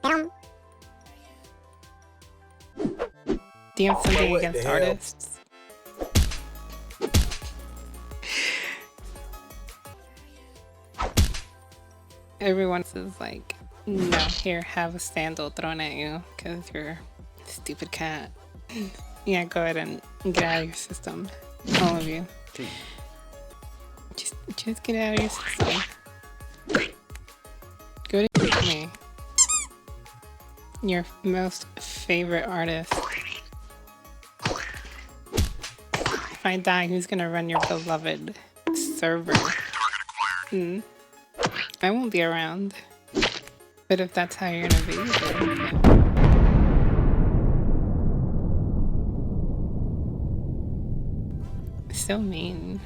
Do you have something against artists? Everyone is like, no, here, have a sandal thrown at you because you're a stupid cat. Yeah, go ahead and get out of your system. All of you. Just get out of your system. Go to me. Your most favorite artist. If I die, who's gonna run your beloved server? I won't be around. But if that's how you're gonna be, then so mean.